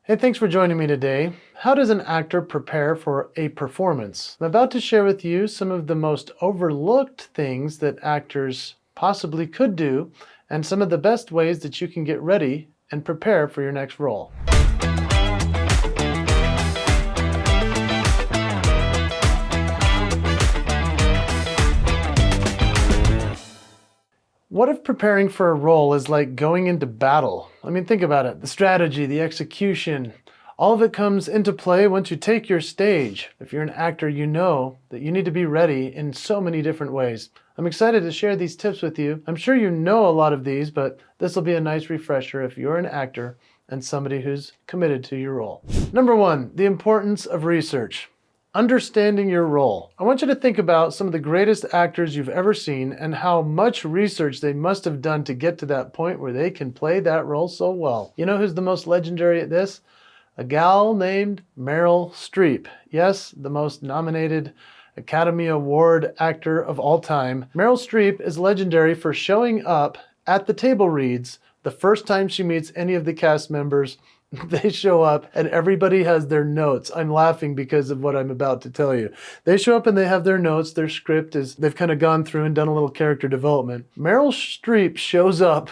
Hey, thanks for joining me today. How does an actor prepare for a performance? I'm about to share with you some of the most overlooked things that actors possibly could do, and some of the best ways that you can get ready and prepare for your next role. What if preparing for a role is like going into battle? I mean, think about it. The strategy, the execution, all of it comes into play once you take your stage. If you're an actor, you know that you need to be ready in so many different ways. I'm excited to share these tips with you. I'm sure you know a lot of these, but this will be a nice refresher if you're an actor and somebody who's committed to your role. Number one, the importance of research. Understanding your role. I want you to think about some of the greatest actors you've ever seen and how much research they must have done to get to that point where they can play that role so well. You know who's the most legendary at this? A gal named Meryl Streep. Yes, the most nominated Academy Award actor of all time. Meryl Streep is legendary for showing up at the table reads the first time she meets any of the cast members. They show up and everybody has their notes. I'm laughing because of what I'm about to tell you. They show up and they have their notes. Their script is, they've kind of gone through and done a little character development. Meryl Streep shows up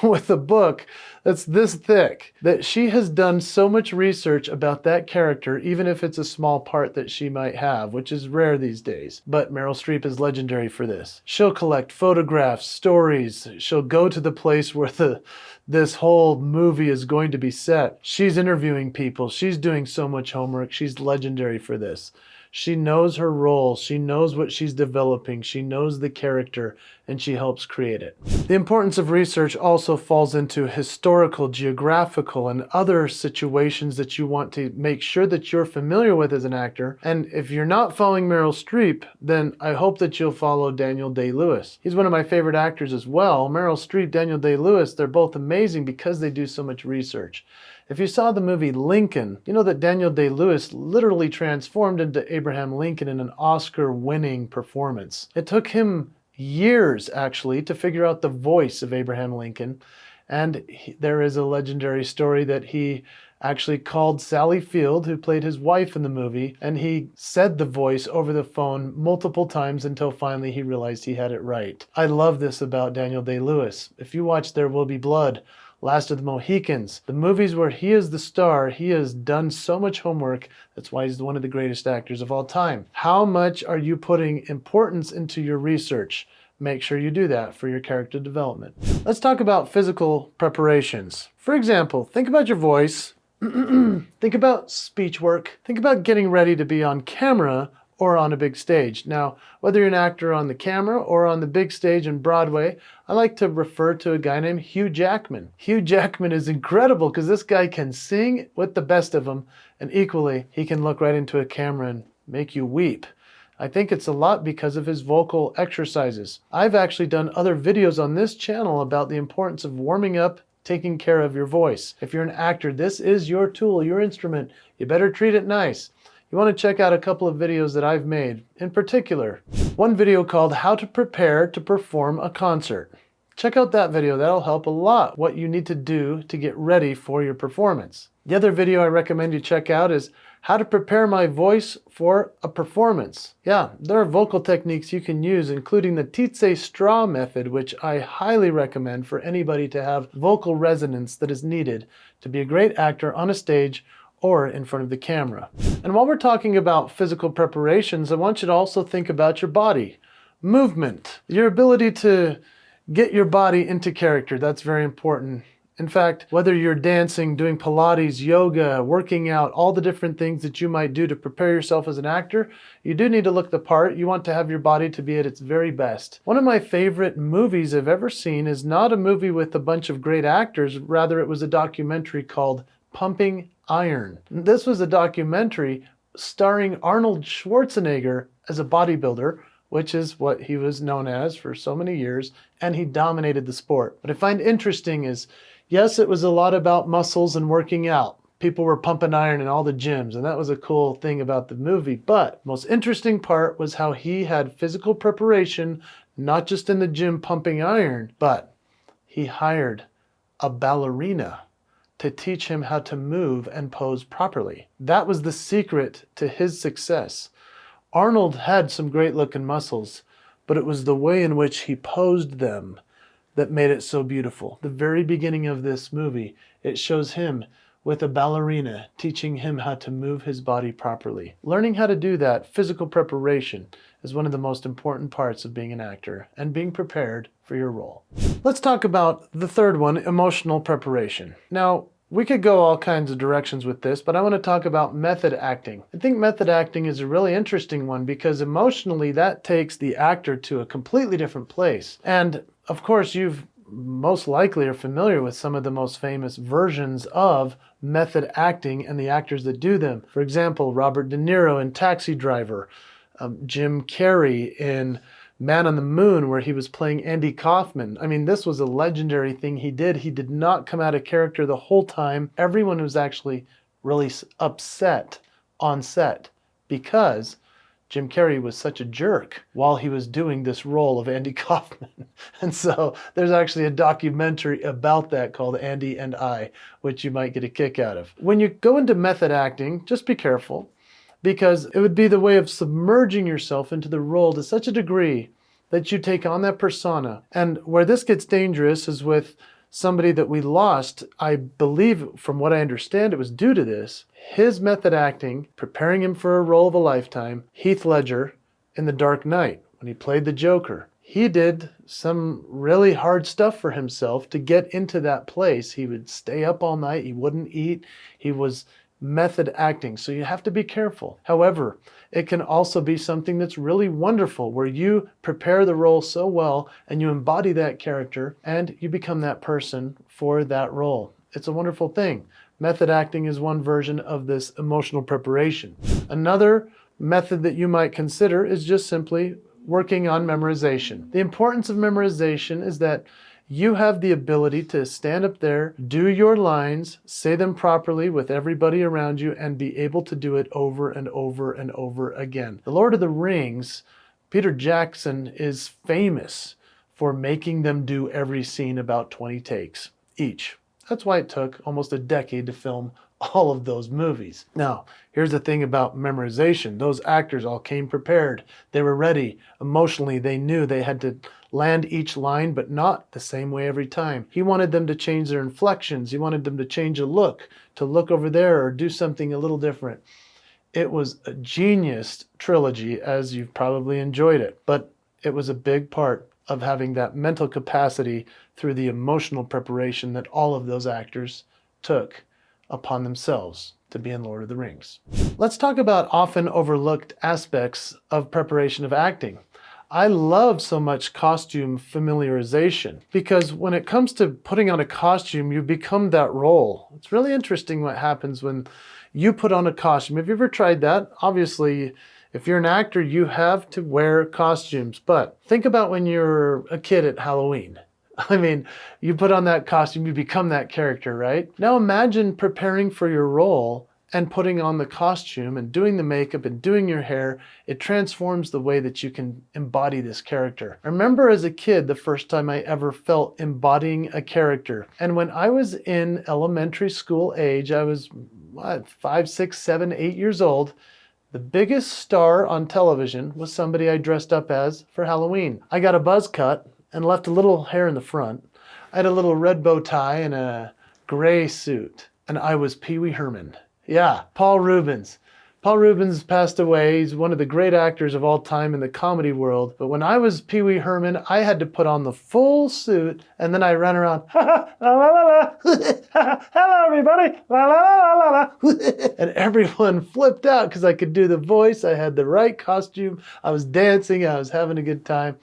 with a book that's this thick, that she has done so much research about that character, even if it's a small part that she might have, which is rare these days. But Meryl Streep is legendary for this. She'll collect photographs, stories. She'll go to the place where this whole movie is going to be set. She's interviewing people. She's doing so much homework. She's legendary for this. She knows her role. She knows what she's developing. She knows the character, and she helps create it. The importance of research also falls into historical, geographical, and other situations that you want to make sure that you're familiar with as an actor. And if you're not following Meryl Streep, then I hope that you'll follow Daniel Day-Lewis. He's one of my favorite actors as well. Meryl Streep, Daniel Day-Lewis, they're both amazing because they do so much research. If you saw the movie Lincoln, you know that Daniel Day-Lewis literally transformed into Abraham Lincoln in an Oscar-winning performance. It took him years, actually, to figure out the voice of Abraham Lincoln. And there is a legendary story that he actually called Sally Field, who played his wife in the movie, and he said the voice over the phone multiple times until finally he realized he had it right. I love this about Daniel Day-Lewis. If you watch There Will Be Blood, Last of the Mohicans, the movies where he is the star, he has done so much homework. That's why he's one of the greatest actors of all time. How much are you putting importance into your research? Make sure you do that for your character development. Let's talk about physical preparations. For example, think about your voice. Think about speech work. Think about getting ready to be on camera or on a big stage. Now, whether you're an actor on the camera or on the big stage in Broadway, I like to refer to a guy named Hugh Jackman. Hugh Jackman is incredible because this guy can sing with the best of them, and equally, he can look right into a camera and make you weep. I think it's a lot because of his vocal exercises. I've actually done other videos on this channel about the importance of warming up, taking care of your voice. If you're an actor, this is your tool, your instrument. You better treat it nice. You want to check out a couple of videos that I've made. In particular, one video called How to Prepare to Perform a Concert. Check out that video. That'll help a lot what you need to do to get ready for your performance. The other video I recommend you check out is How to Prepare My Voice for a Performance. Yeah, there are vocal techniques you can use, including the Titse straw method, which I highly recommend for anybody to have vocal resonance that is needed to be a great actor on a stage or in front of the camera. And while we're talking about physical preparations, I want you to also think about your body. Movement, your ability to get your body into character, that's very important. In fact, whether you're dancing, doing Pilates, yoga, working out, all the different things that you might do to prepare yourself as an actor, you do need to look the part. You want to have your body to be at its very best. One of my favorite movies I've ever seen is not a movie with a bunch of great actors, rather it was a documentary called Pumping Iron. This was a documentary starring Arnold Schwarzenegger as a bodybuilder, which is what he was known as for so many years, and he dominated the sport. What I find interesting is, yes, it was a lot about muscles and working out. People were pumping iron in all the gyms, and that was a cool thing about the movie. But the most interesting part was how he had physical preparation, not just in the gym pumping iron, but he hired a ballerina to teach him how to move and pose properly. That was the secret to his success. Arnold had some great looking muscles, but it was the way in which he posed them that made it so beautiful. The very beginning of this movie, it shows him with a ballerina teaching him how to move his body properly. Learning how to do that, physical preparation, is one of the most important parts of being an actor and being prepared for your role. Let's talk about the third one, emotional preparation. Now, we could go all kinds of directions with this, but I want to talk about method acting. I think method acting is a really interesting one because emotionally that takes the actor to a completely different place. And of course, you've most likely are familiar with some of the most famous versions of method acting and the actors that do them. For example, Robert De Niro in Taxi Driver, Jim Carrey in Man on the Moon, where he was playing Andy Kaufman. I mean, this was a legendary thing he did. He did not come out of character the whole time. Everyone was actually really upset on set because Jim Carrey was such a jerk while he was doing this role of Andy Kaufman. And so there's actually a documentary about that called Andy and I, which you might get a kick out of. When you go into method acting, just be careful, because it would be the way of submerging yourself into the role to such a degree that you take on that persona. And where this gets dangerous is with somebody that we lost. I believe, from what I understand, it was due to this. His method acting, preparing him for a role of a lifetime, Heath Ledger in The Dark Knight, when he played the Joker. He did some really hard stuff for himself to get into that place. He would stay up all night, he wouldn't eat, he was method acting, so you have to be careful. However, it can also be something that's really wonderful, where you prepare the role so well and you embody that character and you become that person for that role. It's a wonderful thing. Method acting is one version of this emotional preparation. Another method that you might consider is just simply working on memorization. The importance of memorization is that you have the ability to stand up there, do your lines, say them properly with everybody around you, and be able to do it over and over and over again. The Lord of the Rings, Peter Jackson is famous for making them do every scene about 20 takes each. That's why it took almost a decade to film all of those movies. Now, here's the thing about memorization. Those actors all came prepared. They were ready. Emotionally, they knew they had to land each line, but not the same way every time. He wanted them to change their inflections. He wanted them to change a look, to look over there or do something a little different. It was a genius trilogy, as you've probably enjoyed it, but it was a big part of having that mental capacity through the emotional preparation that all of those actors took upon themselves to be in Lord of the Rings. Let's talk about often overlooked aspects of preparation of acting. I love so much costume familiarization because when it comes to putting on a costume, you become that role. It's really interesting what happens when you put on a costume. Have you ever tried that? Obviously, if you're an actor, you have to wear costumes, but think about when you're a kid at Halloween. I mean, you put on that costume, you become that character, right? Now imagine preparing for your role and putting on the costume and doing the makeup and doing your hair. It transforms the way that you can embody this character. I remember as a kid, the first time I ever felt embodying a character. And when I was in elementary school age, I was 5, 6, 7, 8 years old. The biggest star on television was somebody I dressed up as for Halloween. I got a buzz cut and left a little hair in the front. I had a little red bow tie and a gray suit. And I was Pee Wee Herman. Yeah, Paul Reubens. Paul Reubens passed away. He's one of the great actors of all time in the comedy world. But when I was Pee Wee Herman, I had to put on the full suit, and then I ran around, ha ha, la la la la, hello everybody, la la la la la, and everyone flipped out because I could do the voice. I had the right costume. I was dancing. I was having a good time.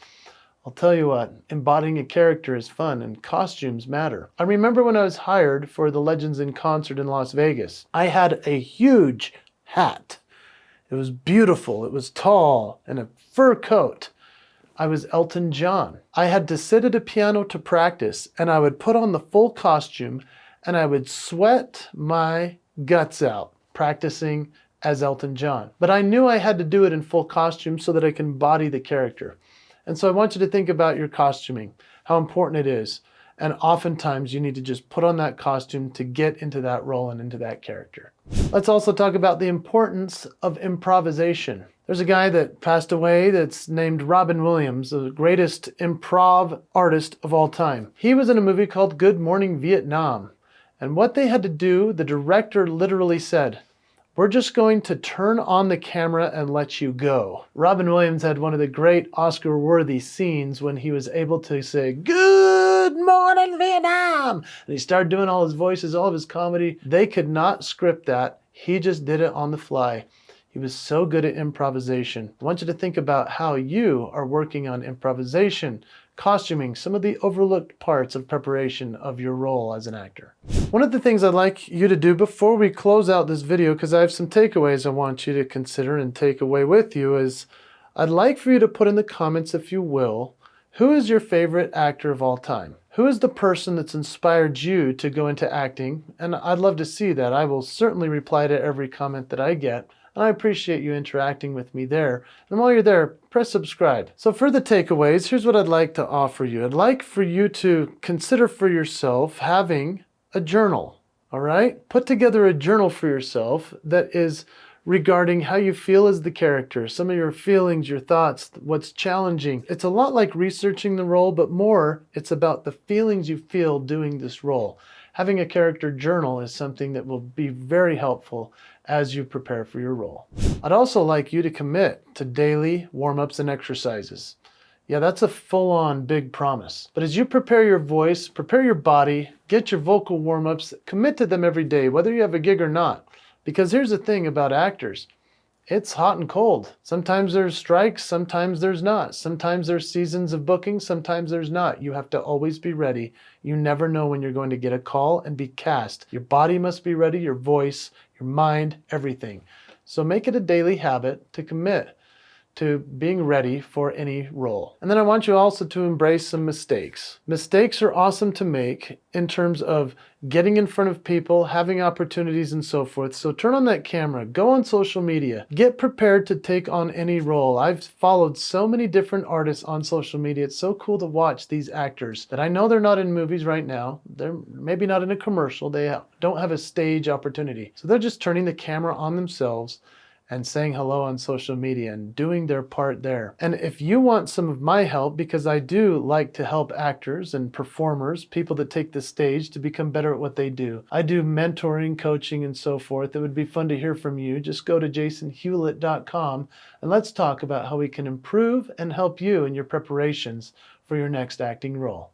I'll tell you what, embodying a character is fun and costumes matter. I remember when I was hired for the Legends in Concert in Las Vegas, I had a huge hat. It was beautiful, it was tall, and a fur coat. I was Elton John. I had to sit at a piano to practice, and I would put on the full costume, and I would sweat my guts out practicing as Elton John. But I knew I had to do it in full costume so that I can embody the character. And so I want you to think about your costuming, how important it is. And oftentimes you need to just put on that costume to get into that role and into that character. Let's also talk about the importance of improvisation. There's a guy that passed away that's named Robin Williams, the greatest improv artist of all time. He was in a movie called Good Morning Vietnam. And what they had to do, the director literally said, "We're just going to turn on the camera and let you go." Robin Williams had one of the great Oscar-worthy scenes when he was able to say, "Good morning, Vietnam!" And he started doing all his voices, all of his comedy. They could not script that. He just did it on the fly. He was so good at improvisation. I want you to think about how you are working on improvisation, costuming, some of the overlooked parts of preparation of your role as an actor. One of the things I'd like you to do before we close out this video, because I have some takeaways I want you to consider and take away with you, is I'd like for you to put in the comments, if you will, who is your favorite actor of all time? Who is the person that's inspired you to go into acting? And I'd love to see that. I will certainly reply to every comment that I get. And I appreciate you interacting with me there. And while you're there, press subscribe. So for the takeaways, here's what I'd like to offer you. I'd like for you to consider for yourself having a journal, all right? Put together a journal for yourself that is regarding how you feel as the character, some of your feelings, your thoughts, what's challenging. It's a lot like researching the role, but more, it's about the feelings you feel doing this role. Having a character journal is something that will be very helpful as you prepare for your role. I'd also like you to commit to daily warm-ups and exercises. Yeah, that's a full-on big promise. But as you prepare your voice, prepare your body, get your vocal warm-ups, commit to them every day, whether you have a gig or not. Because here's the thing about actors. It's hot and cold. Sometimes there's strikes, sometimes there's not. Sometimes there's seasons of booking, sometimes there's not. You have to always be ready. You never know when you're going to get a call and be cast. Your body must be ready, your voice, your mind, everything. So make it a daily habit to commit to being ready for any role. And then I want you also to embrace some mistakes. Mistakes are awesome to make in terms of getting in front of people, having opportunities and so forth. So turn on that camera, go on social media, get prepared to take on any role. I've followed so many different artists on social media. It's so cool to watch these actors that I know they're not in movies right now. They're maybe not in a commercial. They don't have a stage opportunity. So they're just turning the camera on themselves and saying hello on social media and doing their part there. And if you want some of my help, because I do like to help actors and performers, people that take the stage to become better at what they do. I do mentoring, coaching, and so forth. It would be fun to hear from you. Just go to jasonhewlett.com and let's talk about how we can improve and help you in your preparations for your next acting role.